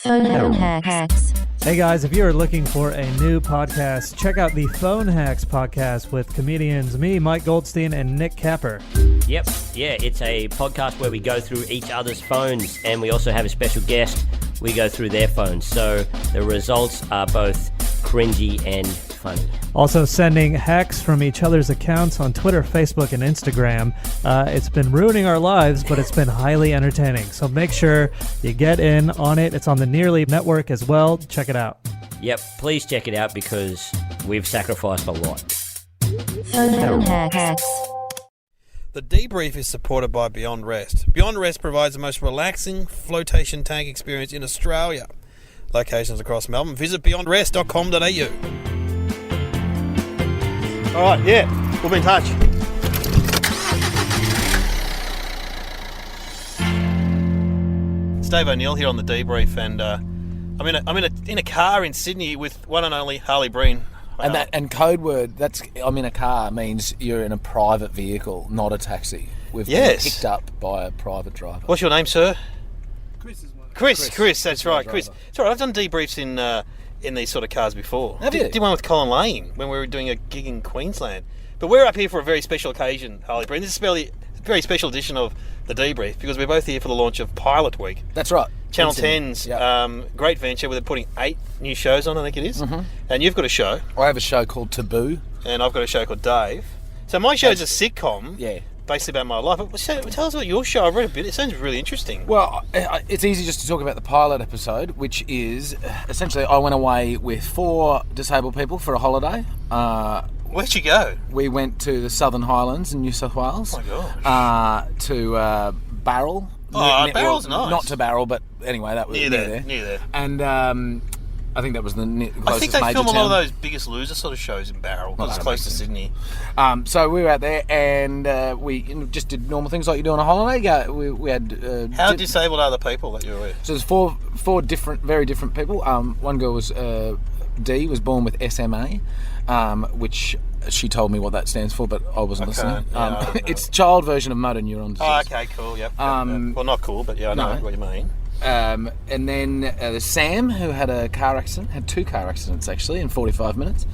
Phone hacks. Hey guys, if you are looking for a new podcast, check out the Phone Hacks podcast with comedians me, Mike Goldstein, and Nick Capper. Yep, yeah, it's a podcast where we go through each other's phones, and we also have a special guest. We go through their phones, so the results are both cringy and funny. Also sending hacks from each other's accounts on Twitter, Facebook, and Instagram. It's been ruining our lives, but it's been highly entertaining. So make sure you get in on it. It's on the Nearly Network as well. Check it out. Yep, please check it out because we've sacrificed a lot. Phone hacks. The Debrief is supported by Beyond Rest. Beyond Rest provides the most relaxing flotation tank experience in Australia. Locations across Melbourne. Visit beyondrest.com.au. All right, yeah, we'll be in touch. It's Dave O'Neill here on the Debrief, and I'm in a car in Sydney with one and only Harley Breen. And code word, that's I'm in a car means you're in a private vehicle, not a taxi. We've been picked up by a private driver. What's your name, sir? Chris is one. Chris, that's right. Chris. It's all right, I've done debriefs in these sort of cars before. Have you? Did one with Colin Lane when we were doing a gig in Queensland. But we're up here for a very special occasion, Harley Breen. This is a very special edition of the Debrief because we're both here for the launch of Pilot Week. That's right. Channel 10's great venture where they're putting 8 new shows on, I think it is. Mm-hmm. And you've got a show. I have a show called Taboo. And I've got a show called Dave. So my show's a sitcom. Yeah. Basically about my life. But tell us about your show. I've read a bit. It sounds really interesting. Well, it's easy just to talk about the pilot episode, which is essentially I went away with 4 disabled people for a holiday. Where'd you go? We went to the Southern Highlands in New South Wales. Oh my gosh. To Barrel. Barrel's nice. Not to Barrel, but anyway, that was near there. And I think that was the closest I think they film town. a lot of those Biggest Loser sort of shows in Barrel because it's close to Sydney. So we were out there and we just did normal things like you do on a holiday. We had. How disabled are the people that you were with? So there's four different, very different people. One girl was D, was born with SMA, which she told me what that stands for, but I wasn't listening. It's child version of motor neuron disease. Oh, okay, cool. Yep. Well, not cool, but yeah, I know what you mean. And then there's Sam, who had a car accident, had 2 car accidents actually in 45 minutes,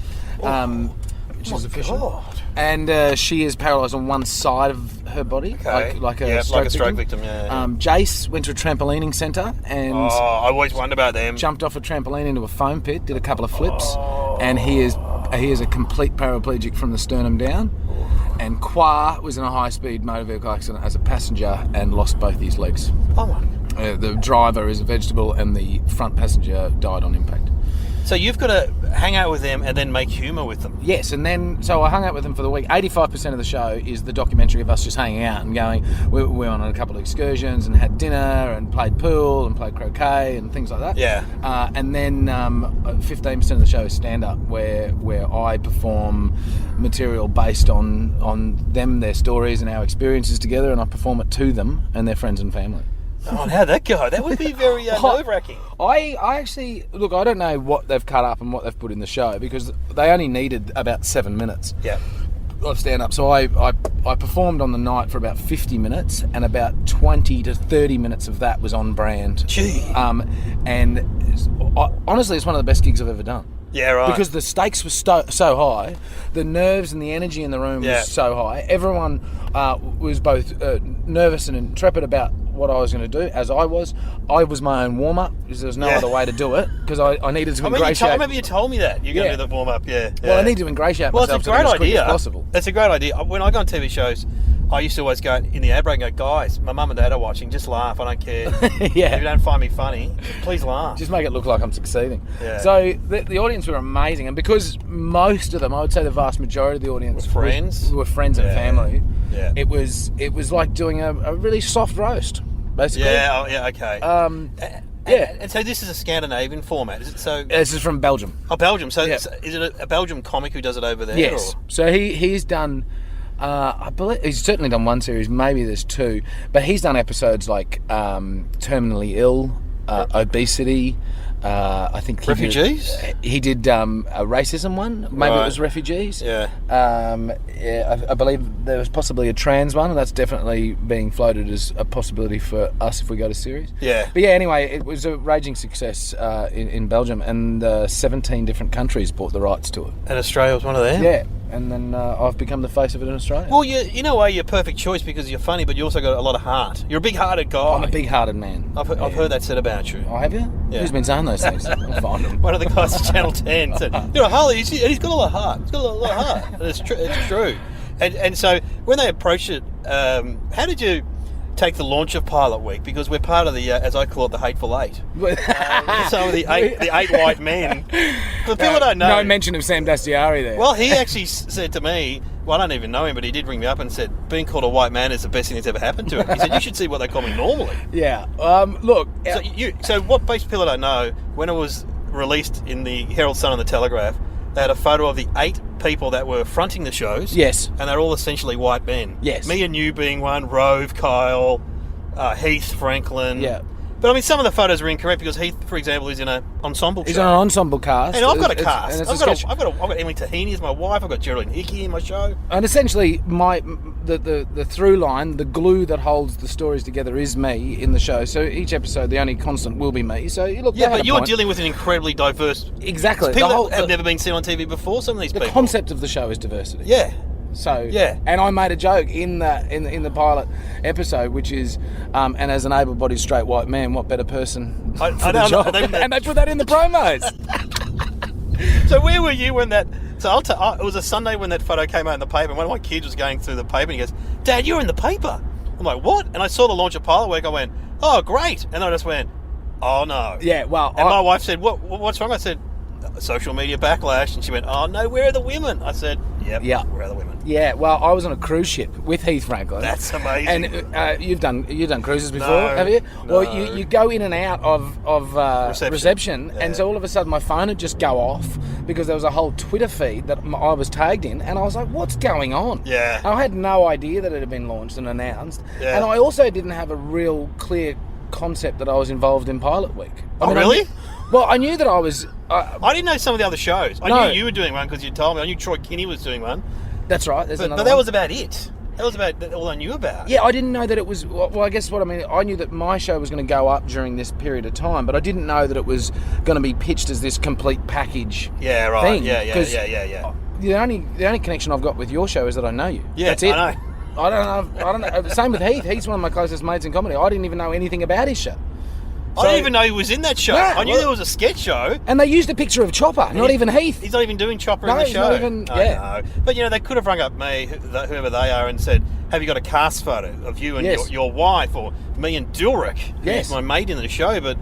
which is official. God. And she is paralysed on one side of her body, like a stroke victim. Jace went to a trampolining centre and I always wonder about them. Jumped off a trampoline into a foam pit, did a couple of flips, and he is a complete paraplegic from the sternum down. And Qua was in a high-speed motor vehicle accident as a passenger and lost both his legs. Oh my. The driver is a vegetable and the front passenger died on impact. So you've got to hang out with them and then make humour with them. Yes, and then, so I hung out with them for the week. 85% of the show is the documentary of us just hanging out and going. We went on a couple of excursions and had dinner and played pool and played croquet and things like that. Yeah. And then 15% of the show is stand-up where I perform material based on them, their stories and our experiences together, and I perform it to them and their friends and family. Oh, and how'd that go? That would be very nerve-wracking. I actually, look, I don't know what they've cut up and what they've put in the show because they only needed about 7 minutes of stand-up. So I performed on the night for about 50 minutes and about 20 to 30 minutes of that was on brand. Gee. And honestly, it's one of the best gigs I've ever done. Yeah, right. Because the stakes were so high, the nerves and the energy in the room was so high. Everyone was both nervous and intrepid about what I was going to do, as I was. I was my own warm-up because there was no other way to do it because I needed to ingratiate. I remember you told me that. You're going to do the warm-up, Well, I need to ingratiate myself it's a great idea. As possible. It's a great idea. When I go on TV shows, I used to always go in the ad break and go, guys, my mum and dad are watching, just laugh, I don't care. If you don't find me funny, please laugh. Just make it look like I'm succeeding. Yeah. So the audience were amazing, and because most of them, I would say the vast majority of the audience were friends and family, it was like doing a really soft roast, basically. Okay. And so this is a Scandinavian format, is it? So this is from Belgium. Oh, Belgium. So is it a Belgium comic who does it over there? Yes. Or? So he's done. I believe he's certainly done one series. Maybe there's 2, but he's done episodes like terminally ill, obesity, I think Refugees? He did a racism one. Maybe it Right. was refugees. Yeah. I believe there was possibly a trans one, and that's definitely being floated as a possibility for us if we go to series. Yeah. But yeah, anyway, it was a raging success in Belgium, and 17 different countries bought the rights to it. And Australia was one of them? Yeah, and then I've become the face of it in Australia. Well, in a way, you're a perfect choice because you're funny, but you also got a lot of heart. You're a big-hearted guy. I'm a big-hearted man. I've heard that said about you. Oh, have you? Yeah. Who's been saying those things? I'll find them. One of the guys at Channel 10 said, Harley, he's got a lot of heart. He's got a lot of heart. And it's true. And so when they approached it, how did you take the launch of Pilot Week? Because we're part of the, as I call it, the Hateful Eight. Some of the eight white men. For people that don't know. No mention of Sam Dastyari there. Well, he actually said to me, well, I don't even know him, but he did ring me up and said, being called a white man is the best thing that's ever happened to him. He said, you should see what they call me normally. Yeah. Look. So what most people don't know, when it was released in the Herald Sun and the Telegraph, they had a photo of the 8 people that were fronting the shows. Yes. And they're all essentially white men. Yes. Me and you being one, Rove, Kyle, Heath, Franklin. Yeah. But I mean, some of the photos are incorrect because Heath, for example, is in an ensemble show. He's on an ensemble cast. And I've got a cast. And I've got Emily Tahini as my wife. I've got Geraldine Hickey in my show. And essentially, the through line, the glue that holds the stories together is me in the show. So each episode, the only constant will be me. So you look. Yeah, but you're dealing with an incredibly diverse. Exactly. People that have never been seen on TV before. Some of these people. The concept of the show is diversity. Yeah. So yeah, and I made a joke in the pilot episode, which is, and as an able-bodied straight white man, what better person for the job? And they put that in the promos. So where were you when that? So it was a Sunday when that photo came out in the paper. And one of my kids was going through the paper, and he goes, "Dad, you're in the paper." I'm like, "What?" And I saw the launch of Pilot Week. I went, "Oh, great!" And I just went, "Oh no." Yeah. Well, and my wife said, "What's wrong?" I said, social media backlash, and she went, "Oh no, where are the women?" I said, "Yep, yeah, where are the women?" Yeah, well, I was on a cruise ship with Heath Franklin. That's amazing. And you've done cruises before, No, have you? no. Well, you go in and out of reception, yeah. and so all of a sudden my phone would just go off because there was a whole Twitter feed that I was tagged in, and I was like, "What's going on?" Yeah. And I had no idea that it had been launched and announced, Yeah. and I also didn't have a real clear concept that I was involved in Pilot Week. Really? I knew that I was. I didn't know some of the other shows. I knew you were doing one because you told me. I knew Troy Kinne was doing one. That's right. But that was about it. That was about all I knew about. Yeah, I didn't know that it was. Well, I guess what I mean. I knew that my show was going to go up during this period of time, but I didn't know that it was going to be pitched as this complete package. Yeah, right. Thing, Yeah. The only connection I've got with your show is that I know you. Yeah, that's it. I know. I don't know. Same with Heath. He's one of my closest mates in comedy. I didn't even know anything about his show. I didn't even know he was in that show. No, I knew there was a sketch show. And they used a picture of Chopper, not even Heath. He's not even doing Chopper in the he's show. not even. I know. But they could have rung up me, whoever they are, and said, "Have you got a cast photo of you and your wife, or me and Dulric, who's my mate in the show?" But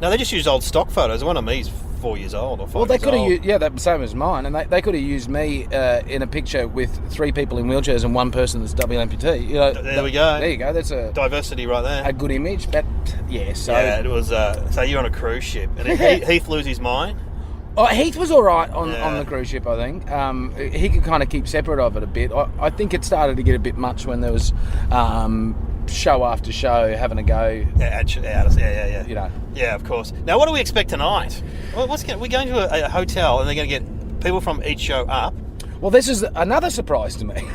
no, they just used old stock photos. One of me's 4 years old or 5 years old. Well, they could have used, the same as mine, and they could have used me in a picture with 3 people in wheelchairs and 1 person that's double amputee. There we go. There you go. That's a diversity right there. A good image, but so it was. So you're on a cruise ship, and Heath lose his mind. Oh, Heath was all right on the cruise ship, I think. He could kind of keep separate of it a bit. I think it started to get a bit much when there was show after show having a go. Yeah. Yeah, of course. Now, what do we expect tonight? We're going to a hotel, and they're going to get people from each show up. Well, this is another surprise to me.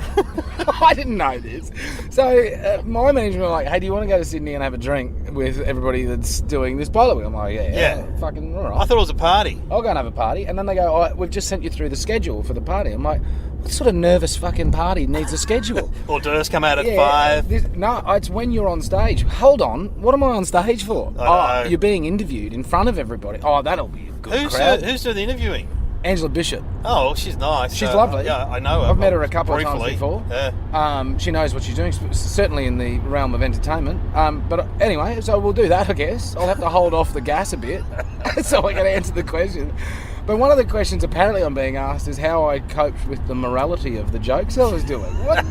I didn't know this. So my management were like, "Hey, do you want to go to Sydney and have a drink with everybody that's doing this Pilot Week?" I'm like, yeah, fucking all right. I thought it was a party. I'll go and have a party. And then they go, "Oh, we've just sent you through the schedule for the party." I'm like, what sort of nervous fucking party needs a schedule? Hors d'oeuvres come out at 5. It's when you're on stage. Hold on, what am I on stage for? I know. You're being interviewed in front of everybody. Oh, that'll be a good crowd. Who's doing the interviewing? Angela Bishop. Oh, well, she's nice. She's lovely. Yeah, I know her. I've met her a couple briefly. of times before. Yeah. She knows what she's doing, certainly in the realm of entertainment. But anyway, so we'll do that, I guess. I'll have to hold off the gas a bit so I can answer the question. But one of the questions apparently I'm being asked is how I coped with the morality of the jokes I was doing. What?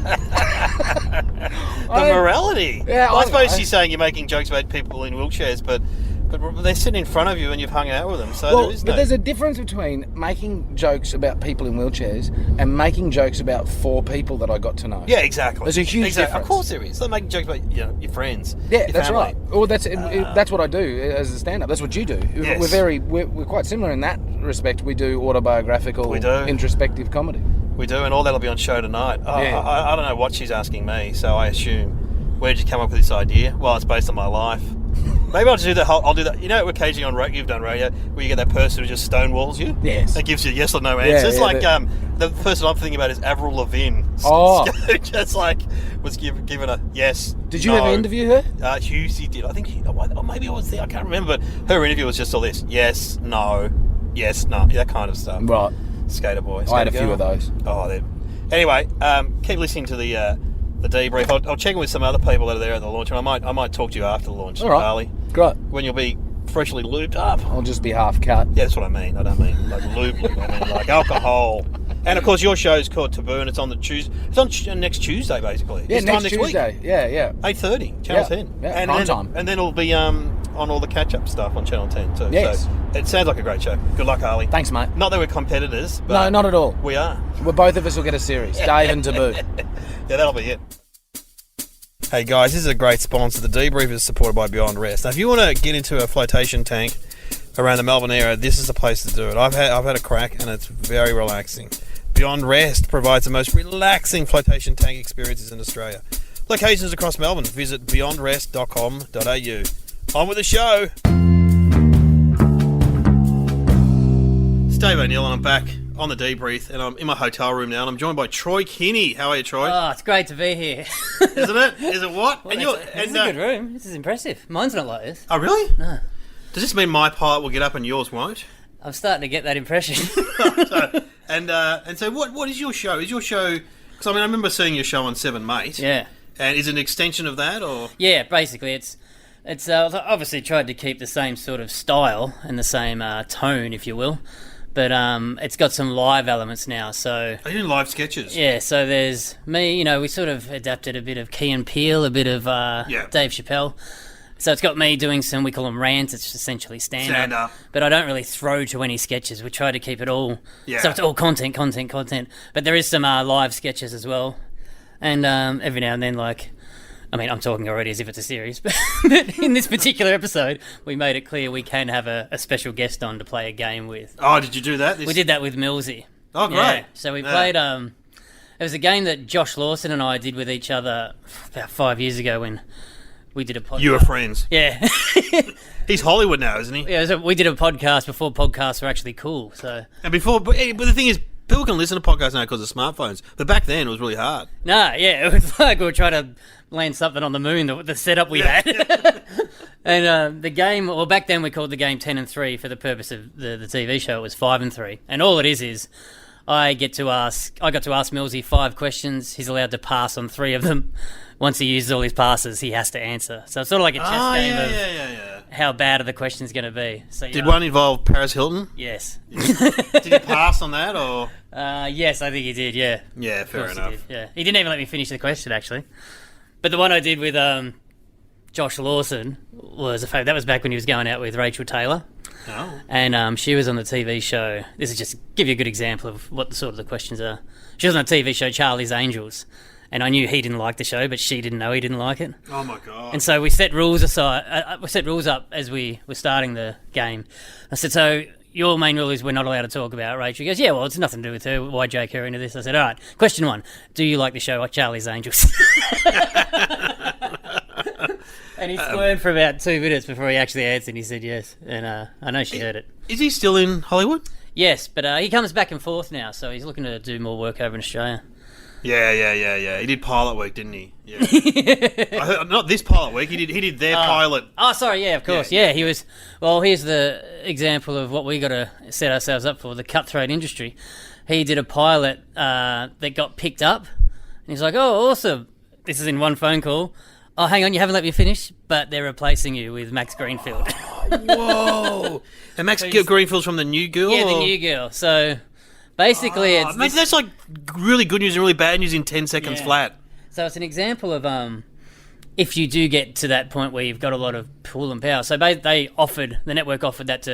Morality? Yeah, well, I suppose she's saying you're making jokes about people in wheelchairs, but But they're sitting in front of you and you've hung out with them, so Well, there is but no... there's a difference between making jokes about people in wheelchairs and making jokes about 4 people that I got to know. Yeah, exactly. There's a huge difference. Of course there is. They're making jokes about your friends. Yeah, your that's family. right. Well, that's what I do as a stand-up. That's what you do. Yes. We're quite similar in that respect. We do autobiographical, We do. introspective comedy. We do, and all that'll be on show tonight. Yeah. I don't know what she's asking me, so I assume, where did you come up with this idea? Well, it's based on my life. Maybe I'll just do that. I'll do that. You know, occasionally on radio, you've done radio, where you get that person who just stonewalls you. Yes. That gives you yes or no answers. yeah, like the person I'm thinking about is Avril Lavigne. Oh. Just like was given a yes. Did you no. ever interview her? Husey did. I think, or maybe I was there. I can't remember. But her interview was just all this: yes, no, that kind of stuff. Right. Skater boy. I had a skater few girl. of those. Oh, anyway, keep listening to the debrief. I'll check in with some other people that are there at the launch, and I might talk to you after the launch, All right. Harley, Great. when you'll be freshly lubed up. I'll just be half cut. Yeah, that's what I mean. I don't mean like lube. I mean like alcohol. And of course, your show's called Taboo, and it's on the Tuesday. It's on next Tuesday, basically. Yeah, This time next week. Tuesday. Yeah. 8:30, Channel 10. Yeah, and prime then, time. And then it'll be on all the catch-up stuff on Channel 10 too. Yes. So it sounds like a great show. Good luck, Harley. Thanks, mate. Not that we're competitors, but No, not at all. we are. Well, both of us will get a series. Dave and Taboo. Yeah, that'll be it. Hey guys, this is a great sponsor. The Debrief is supported by Beyond Rest. Now, if you want to get into a flotation tank around the Melbourne area, this is the place to do it. I've had a crack and it's very relaxing. Beyond Rest provides the most relaxing flotation tank experiences in Australia. Locations across Melbourne. Visit beyondrest.com.au. On with the show. It's Dave O'Neill and I'm back on the Debrief, and I'm in my hotel room now, and I'm joined by Troy Kinne. How are you, Troy? Oh, it's great to be here. Isn't it? Is it what? Well, this is a good room. This is impressive. Mine's not like this. Oh, really? No. Does this mean my pilot will get up and yours won't? I'm starting to get that impression. And so what is your show? Is your show... Because, I remember seeing your show on Seven Mate. Yeah. And is it an extension of that, or...? Yeah, basically, it's obviously tried to keep the same sort of style and the same tone, if you will. But it's got some live elements now, so... Are you doing live sketches? Yeah, so there's me, we sort of adapted a bit of Key and Peele, a bit of Dave Chappelle. So it's got me doing some, we call them rants, it's essentially stand-up. But I don't really throw to any sketches. We try to keep it all... Yeah. So it's all content. But there is some live sketches as well. And every now and then, I'm talking already as if it's a series, but in this particular episode, we made it clear we can have a special guest on to play a game with. Oh, did you do that? We did that with Millsy. Oh, great. Yeah. So we played... it was a game that Josh Lawson and I did with each other about 5 years ago when we did a podcast. You were friends. Yeah. He's Hollywood now, isn't he? Yeah, so we did a podcast before podcasts were actually cool, so... And before... But the thing is, people can listen to podcasts now because of smartphones. But back then, it was really hard. Nah, yeah, it was like we were trying to land something on the moon, the setup we had. And the game, well, back then we called the game 10 and 3 for the purpose of the TV show. It was 5 and 3. And all it is I got to ask Millsy 5 questions. He's allowed to pass on 3 of them. Once he uses all his passes, he has to answer. So it's sort of like a chess game of how bad are the questions going to be. So, Did one involve Paris Hilton? Yes. Did he pass on that, or...? Yes, I think he did, yeah. Yeah, fair enough. He did, yeah. He didn't even let me finish the question, actually. But the one I did with Josh Lawson was a fact. That was back when he was going out with Rachel Taylor. Oh. And she was on the TV show. This is just to give you a good example of what the questions are. She was on the TV show Charlie's Angels. And I knew he didn't like the show, but she didn't know he didn't like it. Oh, my God. And so we set rules aside. We set rules up as we were starting the game. I said, so your main rule is we're not allowed to talk about Rachel. He goes, yeah, well, it's nothing to do with her. Why joke her into this? I said, all right, question 1. Do you like the show Charlie's Angels? And he squirmed for about 2 minutes before he actually answered. He said yes. And I know she heard it. Is he still in Hollywood? Yes, but he comes back and forth now, so he's looking to do more work over in Australia. Yeah. He did Pilot Week, didn't he? Yeah. I heard, not this Pilot Week. He did their pilot. Oh, sorry. Yeah, of course. Yeah, he was. Well, here's the example of what we got to set ourselves up for: the cutthroat industry. He did a pilot that got picked up, and he's like, "Oh, awesome! This is in one phone call. Oh, hang on, you haven't let me finish, but they're replacing you with Max Greenfield." Whoa! And Max Greenfield's from The New Girl? Yeah, The New Girl. So basically, it's mate, that's like really good news and really bad news in 10 seconds flat. So it's an example of if you do get to that point where you've got a lot of pull and power. So the network offered that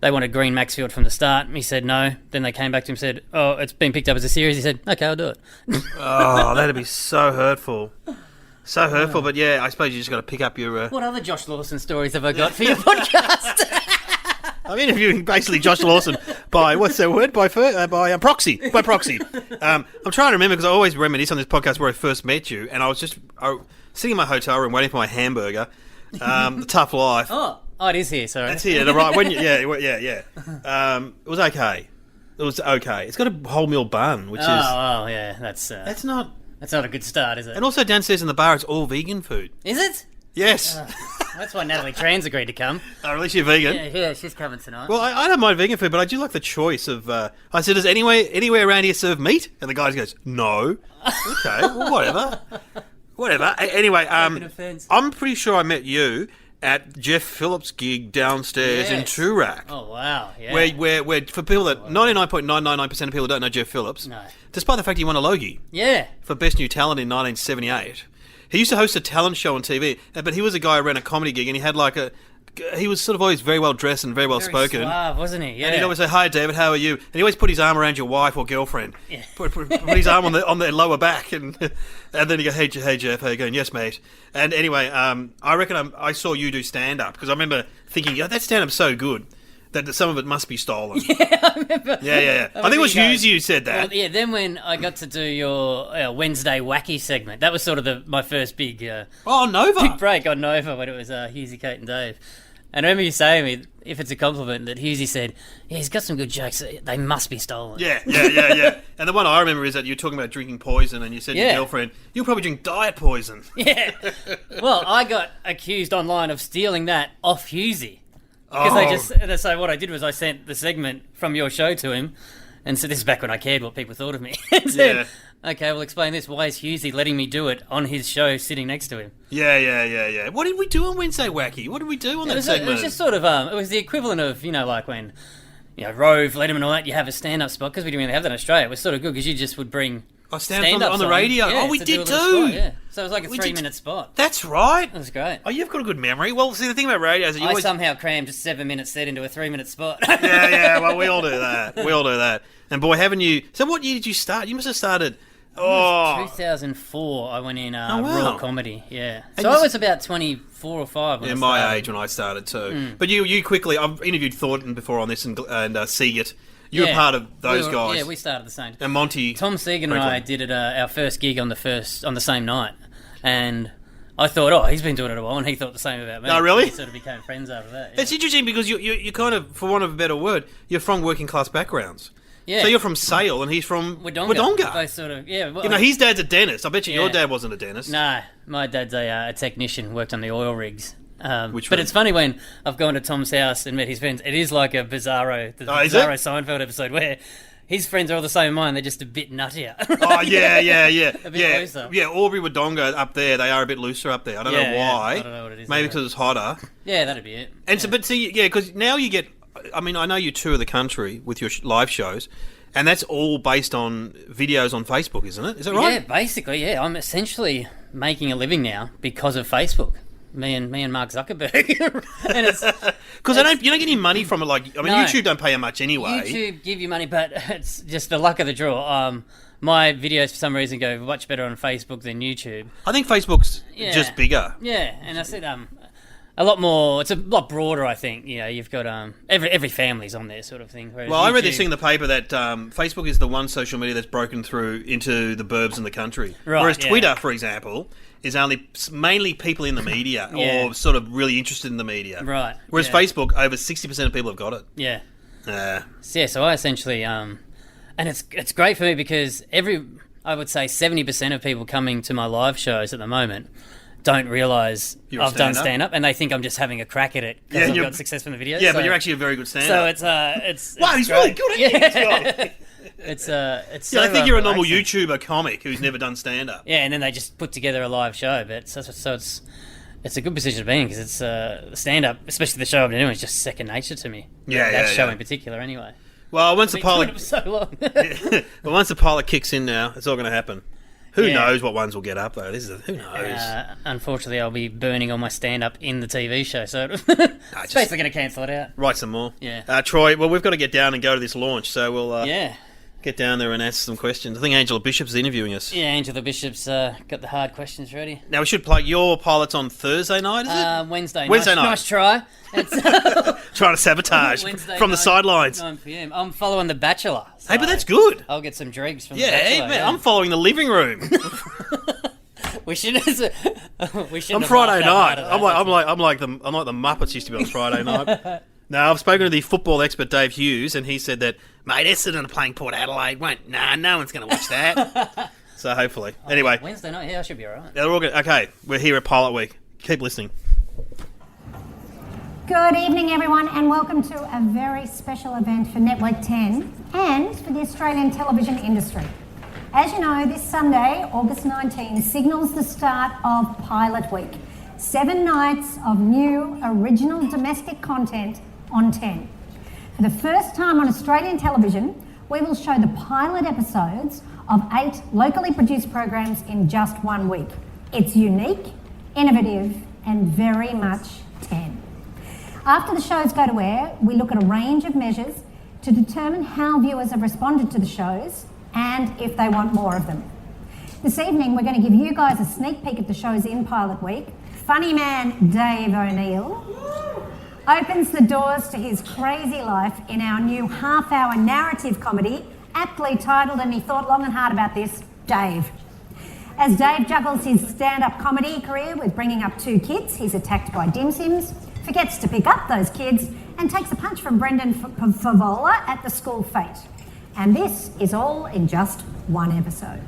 they wanted Green Maxfield from the start. He said no. Then they came back to him and said, oh, it's been picked up as a series. He said, okay, I'll do it. Oh, that'd be so hurtful. So hurtful, but yeah, I suppose you just got to pick up your... What other Josh Lawson stories have I got for your podcast? I'm interviewing basically Josh Lawson by, what's that word? By proxy. By proxy. I'm trying to remember, because I always reminisce on this podcast where I first met you, and I was sitting in my hotel room waiting for my hamburger. The Tough Life. Oh, it is here, sorry. That's here, right? Yeah. It was okay. It's got a wholemeal bun, which is... Oh, yeah, that's not a good start, is it? And also downstairs in the bar, it's all vegan food. Is it? Yes. That's why Natalie Tran's agreed to come. Oh, at least you're vegan. Yeah, she's coming tonight. Well, I don't mind vegan food, but I do like the choice of... I said, does anywhere around here serve meat? And the guy goes, no. Okay, well, whatever. Anyway, I'm pretty sure I met you at Jeff Phillips' gig downstairs in Toorak. Oh, wow, yeah. Where for people that 99.999% of people don't know Jeff Phillips, no. Despite the fact he won a Logie for Best New Talent in 1978. He used to host a talent show on TV, but he was a guy who ran a comedy gig, and he had he was sort of always very well dressed and very well spoken. Suave, wasn't he? Yeah. And he'd always say, "Hi, David, how are you?" And he always put his arm around your wife or girlfriend. Yeah. Put his arm on their lower back, and then he go, "Hey, Jeff, how you going?" "Yes, mate." And anyway, I reckon I saw you do stand up, because I remember thinking, that stand up's so good that some of it must be stolen. Yeah, I remember. Yeah. I think it was Hughes who said that. Well, yeah. Then when I got to do your Wednesday wacky segment, that was sort of my first big Nova big break on Nova, when it was Hughesy, Kate, and Dave. And I remember you saying to me, if it's a compliment, that Hughesy said, yeah, he's got some good jokes, they must be stolen. Yeah. And the one I remember is that you were talking about drinking poison, and you said to your girlfriend, you'll probably drink diet poison. Yeah. Well, I got accused online of stealing that off Hughesy. Because so what I did was I sent the segment from your show to him, and so this is back when I cared what people thought of me. And said, okay, well, explain this. Why is Hughesy letting me do it on his show sitting next to him? Yeah. What did we do on Wednesday Wacky? What did we do on that segment? It was just sort of, it was the equivalent of, like when, Rove, Letterman and all that, you have a stand-up spot, because we didn't really have that in Australia. It was sort of good, because you just would bring... stand-up on the radio. Yeah, we did too. Spot, yeah. So it was like a 3-minute spot. That's right. It was great. Oh, you've got a good memory. Well, see, the thing about radio is that I somehow crammed just 7 minutes set into a 3-minute spot. Yeah. Well, we all do that. And boy, haven't you... So what year did you start? You must have started... 2004, I went in Raw Comedy, yeah. So I was about 24 or 5 when I started. My age when I started too. But you quickly... I've interviewed Thornton before on this, and Seagate. You were part of those guys. Yeah, we started the same. And Monty... Tom Segan and I did it our first gig on the same night. And I thought, he's been doing it a while, and he thought the same about me. Oh, really? We sort of became friends after that. Yeah. It's interesting because you kind of, for want of a better word, you're from working class backgrounds. Yeah. So you're from Sale, and he's from Wodonga. Both sort of, yeah. Well, his dad's a dentist. I bet you your dad wasn't a dentist. No, my dad's a technician, worked on the oil rigs. But it's funny when I've gone to Tom's house and met his friends. It is like a Bizarro Seinfeld episode where his friends are all the same as mine. They're just a bit nuttier. Oh yeah. A bit looser. Yeah, Aubrey Wodonga up there. They are a bit looser up there. I don't know why. I don't know what it is. Maybe because it's hotter. Yeah, that'd be it. And so, but see, because now you get. I mean, I know you tour the country with your live shows. And that's all based on videos on Facebook, isn't it? Is that right? Yeah, basically, yeah. I'm essentially making a living now because of Facebook. Me and Mark Zuckerberg. And it's because you don't get any money from it. YouTube don't pay you much anyway. YouTube give you money, but it's just the luck of the draw. My videos for some reason go much better on Facebook than YouTube. I think Facebook's just bigger. Yeah, and I said a lot more. It's a lot broader, I think. You've got every family's on there, sort of thing. Well, I read this thing in the paper that Facebook is the one social media that's broken through into the burbs in the country. Right, whereas Twitter, for example, is mainly people in the media or sort of really interested in the media. Right. Whereas Facebook, over 60% of people have got it. Yeah. Yeah. So I essentially, and it's great for me because I would say 70% of people coming to my live shows at the moment don't realise I've done stand-up, and they think I'm just having a crack at it because I've got success from the videos. Yeah, but you're actually a very good stand-up. So it's wow, he's really good at it. It's I think you're a normal YouTuber comic who's never done stand-up. Yeah, and then they just put together a live show, but so it's a good position to be in because it's stand-up, especially the show I'm doing, is just second nature to me. That show in particular, anyway. Well, once the pilot so long. But once the pilot kicks in now, it's all going to happen. Who knows what ones will get up though? Who knows? Unfortunately, I'll be burning all my stand-up in the TV show, so it's basically going to cancel it out. Write some more. Yeah. Troy, well, we've got to get down and go to this launch, so we'll Yeah. get down there and answer some questions. I think Angela Bishop's interviewing us. Yeah, Angela Bishop's got the hard questions ready. Now, we should plug your pilot's on Thursday night, is it? Wednesday night. Nice try. Trying to sabotage Wednesday from the night, sidelines. 9 p.m. I'm following The Bachelor. So Hey, but that's good. I'll get some dregs from Yeah, The Bachelor. hey, man, I'm following the living room. We should. On Friday night, I'm like the Muppets used to be on Friday night. Now, I've spoken to the football expert Dave Hughes, and he said that, mate, Essendon are playing Port Adelaide. No one's going to watch that. So hopefully. Anyway. Wednesday night, yeah, I should be all right. They're all good. Okay, we're here at Pilot Week. Keep listening. Good evening, everyone, and welcome to a very special event for Network 10 and for the Australian television industry. As you know, this Sunday, August 19, signals the start of Pilot Week. 7 nights of new, original domestic content on 10. For the first time on Australian television, we will show the pilot episodes of 8 locally produced programs in just 1 week. It's unique, innovative, and very much 10. After the shows go to air, we look at a range of measures to determine how viewers have responded to the shows and if they want more of them. This evening, we're going to give you guys a sneak peek at the shows in Pilot Week. Funny man Dave O'Neill opens the doors to his crazy life in our new half-hour narrative comedy, aptly titled, and he thought long and hard about this, Dave. As Dave juggles his stand-up comedy career with bringing up 2 kids, he's attacked by dim sims, forgets to pick up those kids, and takes a punch from Brendan Favola at the school fete. And this is all in just 1 episode.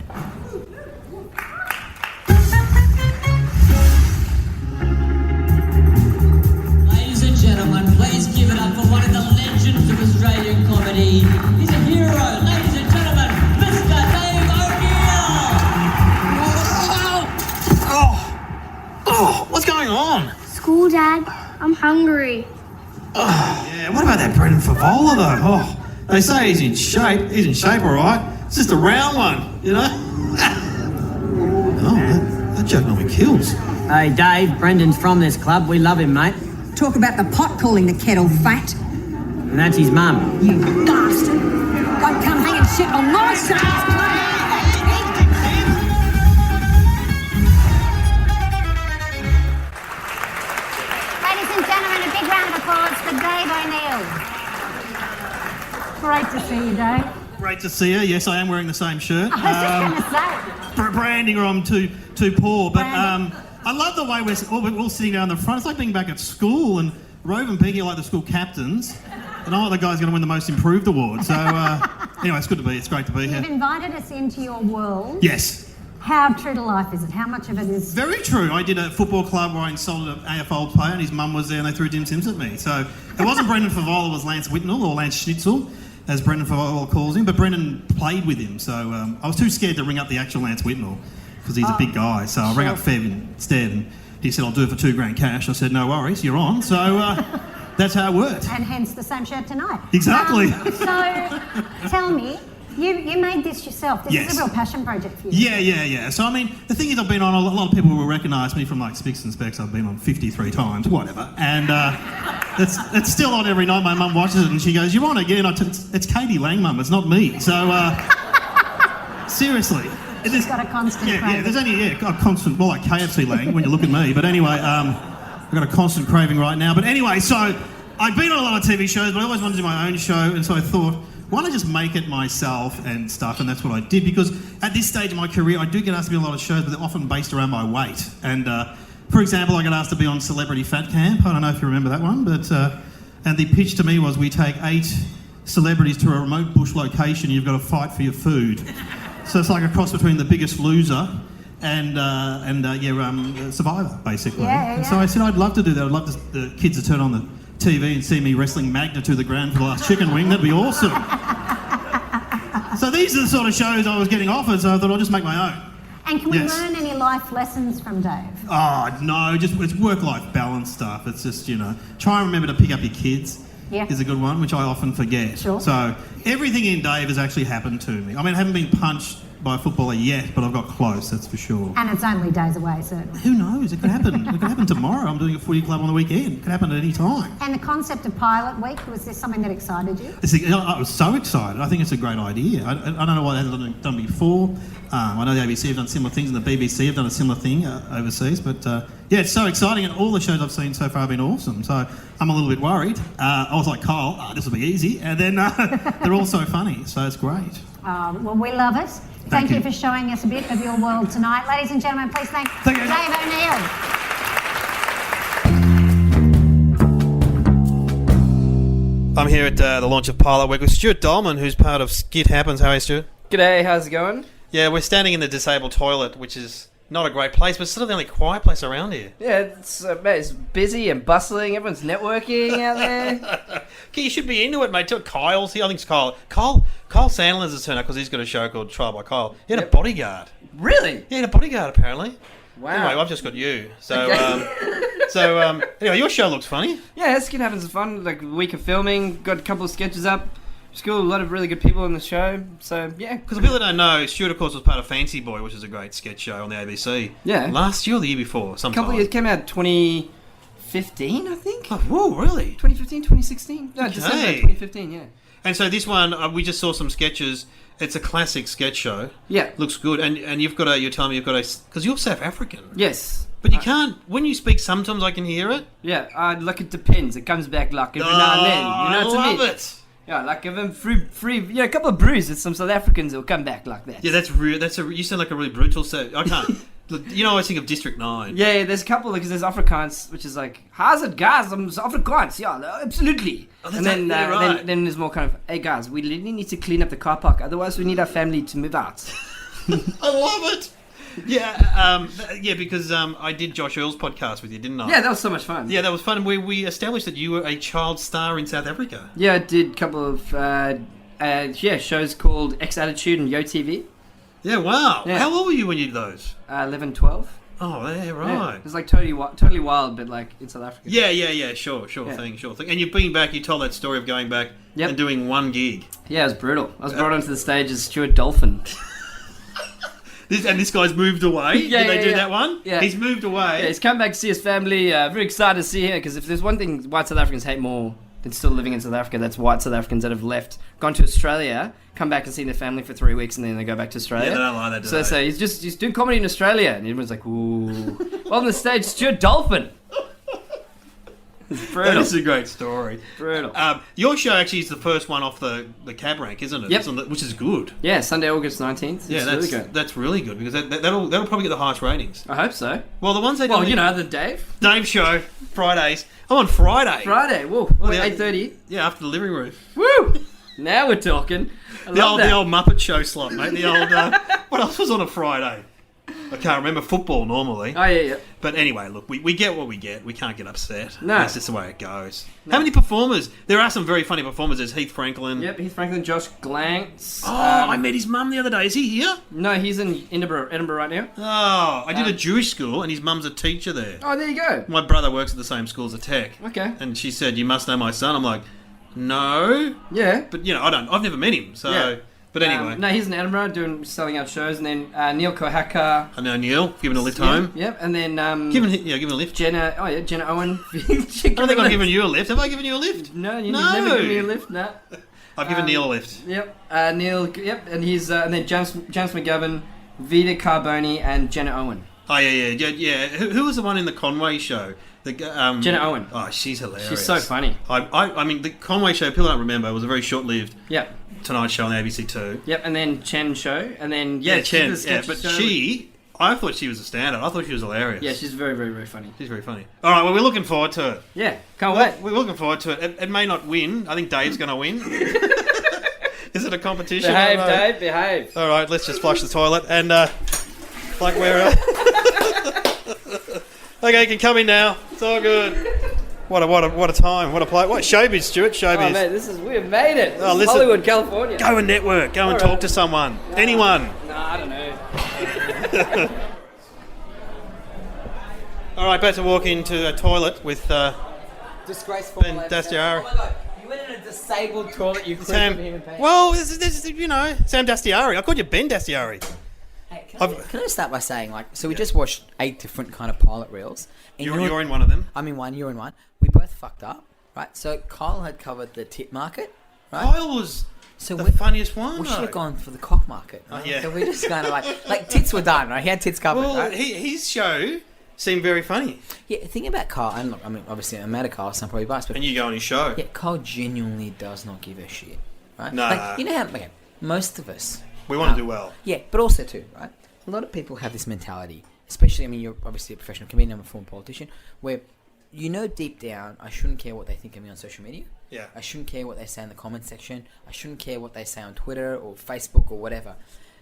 Ladies and gentlemen, please give it up for one of the legends of Australian comedy. He's a hero. Ladies and gentlemen, Mr. Dave O'Neill. Oh, what's going on? School, Dad. I'm hungry. Yeah, what about that Brendan Favola, though? Oh, they say he's in shape. He's in shape, all right. It's just a round one, you know? That joke normally kills. Hey, Dave, Brendan's from this club. We love him, mate. Talk about the pot calling the kettle fat. And that's his mum. You bastard. Don't come hanging shit on my side. Ladies and gentlemen, a big round of applause for Dave O'Neill. Great to see you, Dave. Great to see you. Yes, I am wearing the same shirt. I was just going to say. Branding or I'm too poor, but I love the way we're all sitting down the front. It's like being back at school, and Rove and Peggy are like the school captains, and I'm like the guy's going to win the most improved award. So anyway, it's great to be here. You've invited us into your world. Yes. How true to life is it? How much of it is... Very true. I did a football club where I insulted an AFL player, and his mum was there, and they threw dim sims at me. So it wasn't Brendan Favola, it was Lance Whitnell, or Lance Schnitzel, as Brendan Favola calls him, but Brendan played with him, so I was too scared to ring up the actual Lance Whitnell, because he's a big guy, so I rang up Fev instead, and he said, I'll do it for $2,000 cash. I said, no worries, you're on, so that's how it worked. And hence the same shirt tonight. Exactly. So, tell me, you made this yourself. This is a real passion project for you. Yeah. So, I mean, the thing is, I've been on, a lot of people will recognise me from, like, Spicks and Specs. I've been on 53 times, whatever. And it's still on every night. My mum watches it and she goes, you're on again. It's Katie Lang, Mum. It's not me. So, seriously. She's got a constant Yeah, craving. there's only a constant, more like KFC Lang when you look at me. But anyway, I've got a constant craving right now. But anyway, so I've been on a lot of TV shows, but I always wanted to do my own show. And so I thought, why don't I just make it myself and stuff? And that's what I did, because at this stage of my career, I do get asked to be on a lot of shows, but they're often based around my weight. And for example, I got asked to be on Celebrity Fat Camp. I don't know if you remember that one, but and the pitch to me was, we take 8 celebrities to a remote bush location. You've got to fight for your food. So it's like a cross between The Biggest Loser and Survivor, basically. Yeah. So I said I'd love to do that. I'd love the kids to turn on the TV and see me wrestling Magna to the ground for the last chicken wing. That'd be awesome. So these are the sort of shows I was getting offered, so I thought I'll just make my own. And can we learn any life lessons from Dave? Oh, no, it's work-life balance stuff. It's just, try and remember to pick up your kids. Yeah. Is a good one, which I often forget. Sure. So everything in Dave has actually happened to me. I mean, I haven't been punched by a footballer yet, but I've got close, that's for sure. And it's only days away, certainly. Who knows? It could happen. It could happen tomorrow. I'm doing a footy club on the weekend. It could happen at any time. And the concept of Pilot Week, was this something that excited you? I was so excited. I think it's a great idea. I don't know why they haven't done before. I know the ABC have done similar things, and the BBC have done a similar thing overseas. But yeah, it's so exciting, and all the shows I've seen so far have been awesome. So I'm a little bit worried. I was like, Karl, this will be easy. And then they're all so funny, so it's great. Well, we love it. Thank you for showing us a bit of your world tonight. Ladies and gentlemen, please thank you. Dave O'Neill. I'm here at the launch of Pilot Week with Stuart Daulman, who's part of Skit Happens. How are you, Stuart? G'day, how's it going? Yeah, we're standing in the disabled toilet, which is not a great place, but it's sort of the only quiet place around here. Yeah, it's busy and bustling. Everyone's networking out there. Okay, you should be into it, mate. Kyle's here. I think it's Kyle. Kyle Sandler's has turned up because he's got a show called Trial by Kyle. He had a bodyguard. Really? Yeah, he had a bodyguard, apparently. Wow. Anyway, I've just got you. So, Okay. Anyway, your show looks funny. Yeah, Skit Happens is fun. Like a week of filming, got a couple of sketches up. It's cool, a lot of really good people in the show. So, yeah. Because the people that don't know, Stuart, of course, was part of Fancy Boy, which is a great sketch show on the ABC. Yeah. Last year or the year before, sometime. A couple of years, came out 2015, I think. Oh, whoa, really? 2015, 2016? No, Okay. December 2015, yeah. And so this one, we just saw some sketches. It's a classic sketch show. Yeah. Looks good. And you've got you're telling me you've got because you're South African. Yes. But you can't, when you speak, sometimes I can hear it. Yeah, like it depends. It comes back like every now and then. You know what I mean? love it. Yeah, like give them free, a couple of brews with some South Africans will come back like that. Yeah, that's real. You sound like a really brutal set. I can't. Look, I always think of District 9. Yeah, there's a couple because there's Afrikaans, which is like, how's it, guys? I'm Afrikaans. Yeah, absolutely. Oh, that's and then, right. then there's more kind of, hey guys, we really need to clean up the car park. Otherwise, we need our family to move out. I love it. Yeah, because I did Josh Earl's podcast with you, didn't I? Yeah, that was so much fun. Yeah, that was fun. We established that you were a child star in South Africa. Yeah, I did a couple of shows called X Attitude and Yo TV. Yeah, wow. Yeah. How old were you when you did those? 11, 12. Oh, yeah, right. Yeah. It was like totally wild, but like in South Africa. Yeah. Sure thing. And you've been back. You told that story of going back and doing one gig. Yeah, it was brutal. I was brought onto the stage as Stuart Dolphin. This guy's moved away. Yeah, Did they do that one? Yeah. He's moved away. Yeah, he's come back to see his family. Very excited to see him because if there's one thing white South Africans hate more than still living in South Africa, that's white South Africans that have left, gone to Australia, come back and seen their family for 3 weeks, and then they go back to Australia. Yeah, they don't like that, do they? So he's doing comedy in Australia, and everyone's like, ooh. On the stage, Stuart Dolphin. It's brutal. That is a great story. Brutal. Your show actually is the first one off the cab rank, isn't it? Yep. Which is good. Yeah, Sunday, August 19th. Yeah, that's really good. That's really good because that'll probably get the highest ratings. I hope so. Well, the ones they do. Well, the Dave show Fridays. I'm on Friday. Whoa. 8:30. Yeah, after the living room. Woo! Now we're talking. The old Muppet Show slot, mate. The old. What else was on a Friday? I can't remember. Football normally. Oh yeah. But anyway, look, we get what we get. We can't get upset. No. That's just the way it goes. No. How many performers? There are some very funny performers. There's Heath Franklin. Yep, Heath Franklin, Josh Glantz. Oh, I met his mum the other day. Is he here? No, he's in Edinburgh right now. Oh, I did a Jewish school and his mum's a teacher there. Oh, there you go. My brother works at the same school as a tech. Okay. And she said, "You must know my son." I'm like, "No." Yeah. But I've never met him, so. Yeah. But anyway. No, he's in Edinburgh selling out shows, and then Neil Kohaka. I know Neil, giving a lift home. Yep, and then giving a lift. Jenna Owen. I don't think I've given you a lift. Have I given you a lift? No, you've never given me a lift. No. I've given Neil a lift. Yep, Neil. Yep, and he's and then James McGovern, Vita Carboni, and Jenna Owen. Oh yeah. Who was the one in the Conway show? Jenna Owen. Oh, she's hilarious. She's so funny. I mean, the Conway show, people don't remember, it was a very short-lived Tonight Show on the ABC2. Yep, and then Chen show, and then Chen. Yeah, but I thought she was a standout. I thought she was hilarious. Yeah, she's very, very, very funny. She's very funny. All right, well, we're looking forward to it. Yeah, can't wait. We're looking forward to it. It may not win. I think Dave's going to win. Is it a competition? Behave, Dave, behave. All right, let's just flush the toilet and like we're. Okay, you can come in now. It's all good. What a time. What a play. What showbiz, Stuart? Showbiz. Oh man, we have made it. Oh, this is Hollywood, California. Go and network. Go and talk to someone. Anyone. No, I don't know. All right, about to walk into a toilet with disgraceful Dastyari. You went in a disabled toilet. You Sam. Well, this is Sam Dastyari. I called you Ben Dastyari. Hey, can I start by saying, we just watched 8 different kind of pilot reels. And You're in one of them. I'm in one. You're in one. We both fucked up, right? So Karl had covered the tit market, right? Kyle was the funniest one. We should have gone for the cock market. Right? Yeah. So we just kind of like tits were done, right? He had tits covered, Well, right? his show seemed very funny. Yeah, the thing about Karl, and look, I mean, obviously I'm mad at Karl, so I'm probably biased, but And you go on his show. yeah, Karl genuinely does not give a shit, right? No. Like, you know how most of us We want to do well. Yeah, but also too, right? A lot of people have this mentality, especially, I mean, you're obviously a professional comedian, I'm a former politician, where deep down, I shouldn't care what they think of me on social media. Yeah. I shouldn't care what they say in the comment section. I shouldn't care what they say on Twitter or Facebook or whatever.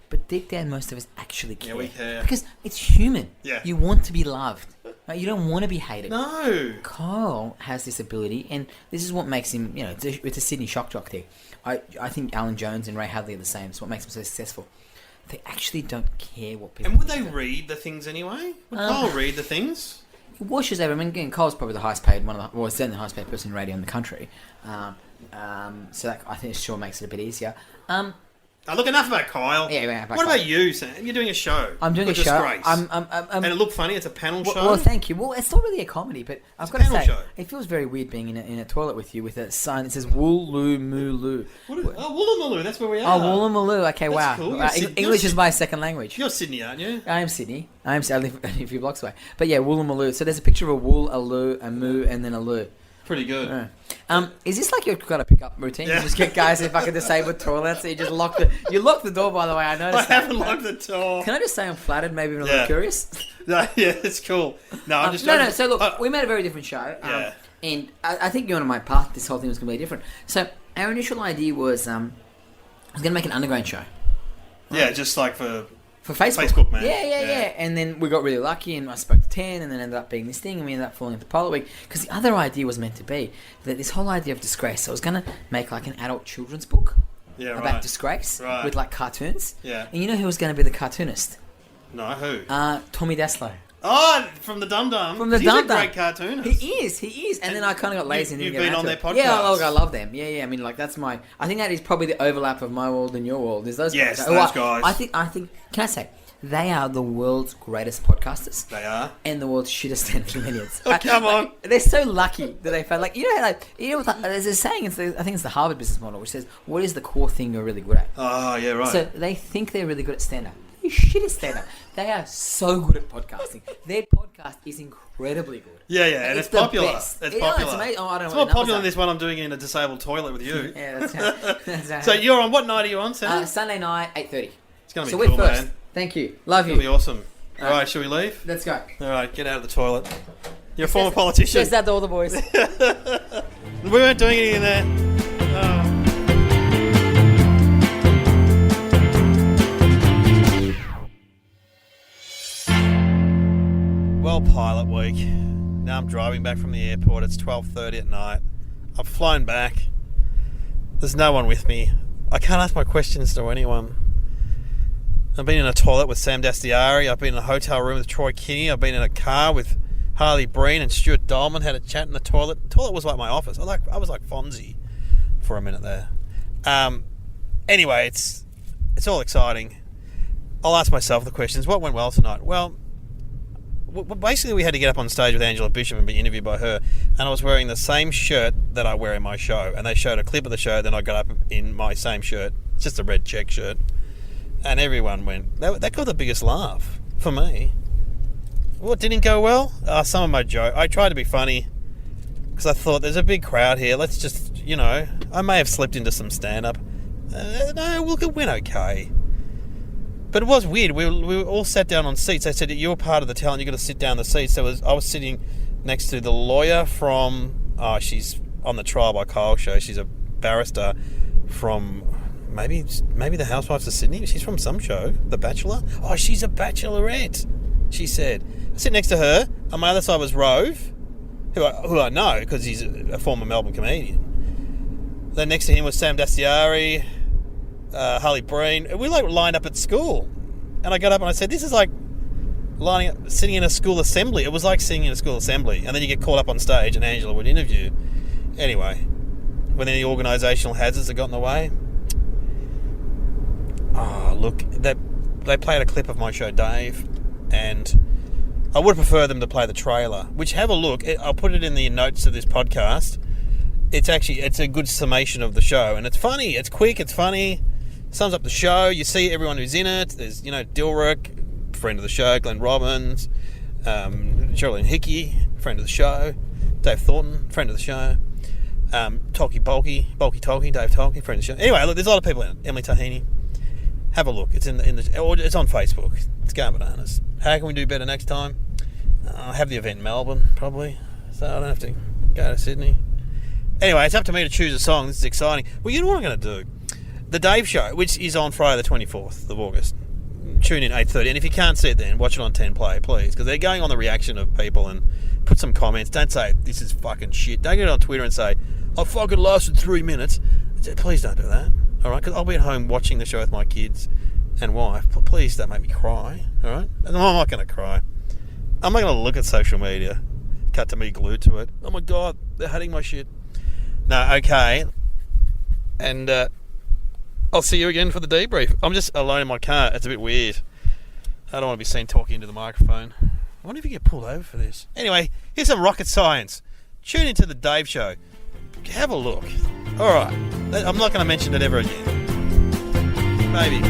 But deep down, most of us actually care. Yeah, we care. Because it's human. Yeah. You want to be loved. Right? You don't want to be hated. No. Karl has this ability, and this is what makes him, it's a Sydney shock jock thing. I think Alan Jones and Ray Hadley are the same. It's what makes them so successful. They actually don't care what people And would they think. read the things anyway? Would Kyle read the things? He washes over. I mean, again, Karl's probably the highest paid certainly the highest paid person in radio in the country. So that, I think it sure makes it a bit easier. Look, enough about Kyle. Yeah, What about you, Sam? You're doing a show. I'm doing a with show. Disgrace. And it looked funny. It's a panel show. Well, thank you. Well, it's not really a comedy, but I've got to panel say, show. it feels very weird being in a toilet with you with a sign that says Wool Loo Moo Loo. Woolloomooloo. That's where we are. Oh, Woolloomooloo. Okay, wow. Cool. English is my second language. You're Sydney, aren't you? I am Sydney. I live a few blocks away. But yeah, Woolloomooloo. So there's a picture of a wool, a loo, a moo, and then a loo. Pretty good. Is this like your kind of pickup routine? Yeah. You just get guys in fucking disabled toilets, so you just lock the door, by the way, I noticed. I haven't locked the door. Can I just say I'm flattered, maybe even a little curious? No, yeah, it's cool. No, I'm just... No, so look, we made a very different show. Yeah. And I think you're on my path, this whole thing was going to be different. So our initial idea was, I was going to make an underground show. Right? Yeah, just like for Facebook. man. Yeah. And then we got really lucky, and I spoke to 10, and then ended up being this thing, and we ended up falling into Pilot Week. Because the other idea was meant to be that this whole idea of Disgrace, so I was going to make like an adult children's book about Disgrace with like cartoons. Yeah. And you know who was going to be the cartoonist? No, who? Tommy Daslow. Oh, from the Dum Dum. From the Dum Dum. He's a great cartoonist. He is. And then I kind of got lazy and didn't you've get been on to their it. podcast. Yeah, look, I love them. Yeah. I mean, like that's I think that is probably the overlap of my world and your world. Is those guys? Those guys. I think. Can I say? They are the world's greatest podcasters. They are. And the world's shittest stand-up comedians. Oh, come on. They're so lucky that they found, there's a saying, I think it's the Harvard business model, which says, what is the core thing you're really good at? Oh, yeah, right. So they think they're really good at stand-up. They're shit at stand-up. They are so good at podcasting. Their podcast is incredibly good. Yeah, and it's the popular. best. It's Yeah, popular. it's amazing. Oh, I don't know it's what more the popular numbers than this one I'm doing in a disabled toilet with you. Yeah, that's So you're on, what night are you on, Sam? Sunday night, 8:30. It's going to So be we're cool, first. man. Thank you. Love you. It'll be awesome. All right, shall we leave? Let's go. All right, get out of the toilet. You're a former politician. Says that to all the boys. We weren't doing anything there. Well, Pilot Week. Now I'm driving back from the airport. It's 12:30 at night. I've flown back. There's no one with me. I can't ask my questions to anyone. I've been in a toilet with Sam Dastyari. I've been in a hotel room with Troy Kinne. I've been in a car with Harley, Breen and Stuart Daulman. Had a chat in the toilet. The toilet was like my office. I was like Fonzie for a minute there. Anyway, it's all exciting. I'll ask myself the questions. What went well tonight? Well, basically we had to get up on stage with Angela Bishop and be interviewed by her, and I was wearing the same shirt that I wear in my show, and they showed a clip of the show. Then I got up in my same shirt. It's just a red check shirt, and everyone went, that got the biggest laugh for me. What didn't go well? Some of my joke. I tried to be funny because I thought there's a big crowd here. Let's just, I may have slipped into some stand-up. No, look, it went okay. But it was weird. We were all sat down on seats. They said, you're part of the talent, you've got to sit down the seats. So I was sitting next to the lawyer from... she's on the Trial by Karl show. She's a barrister from... Maybe the Housewives of Sydney. She's from some show. The Bachelor. Oh, she's a bachelorette, she said. I sit next to her. On my other side was Rove, who I know because he's a former Melbourne comedian. Then next to him was Sam Dastyari, Harley, Breen. We lined up at school, and I got up and I said, "This is like lining up, sitting in a school assembly." It was like sitting in a school assembly, and then you get called up on stage, and Angela would interview. Anyway, when any organisational hazards have got in the way. Oh, look, they played a clip of my show, Dave, and I would prefer them to play the trailer, which, have a look. I'll put it in the notes of this podcast. It's a good summation of the show, and it's funny, it's quick, it's funny, sums up the show. You see everyone who's in it. There's, Dilrook, friend of the show, Glenn Robbins, Sherilyn Hickey, friend of the show, Dave Thornton, friend of the show, Bulky Tolkien, Dave Tolkien, friend of the show. Anyway, look, there's a lot of people in it. Emily Tahini. Have a look. It's it's on Facebook. It's going bananas. How can we do better next time? I'll have the event in Melbourne, probably, so I don't have to go to Sydney. Anyway, it's up to me to choose a song. This is exciting. Well, you know what I'm going to do? The Dave Show, which is on Friday the 24th of August. Tune in 8:30, and if you can't see it then, watch it on 10 Play, please, because they're going on the reaction of people, and put some comments. Don't say, this is fucking shit. Don't get on Twitter and say, I fucking lasted 3 minutes. Please don't do that, all right? Because I'll be at home watching the show with my kids and wife. Please don't make me cry, all right? And I'm not going to cry. I'm not going to look at social media. Cut to me glued to it. Oh my God, they're hating my shit. No, okay. And I'll see you again for the debrief. I'm just alone in my car. It's a bit weird. I don't want to be seen talking into the microphone. I wonder if you get pulled over for this. Anyway, here's some rocket science. Tune into the Dave Show. Have a look. All right. I'm not going to mention it ever again. Maybe.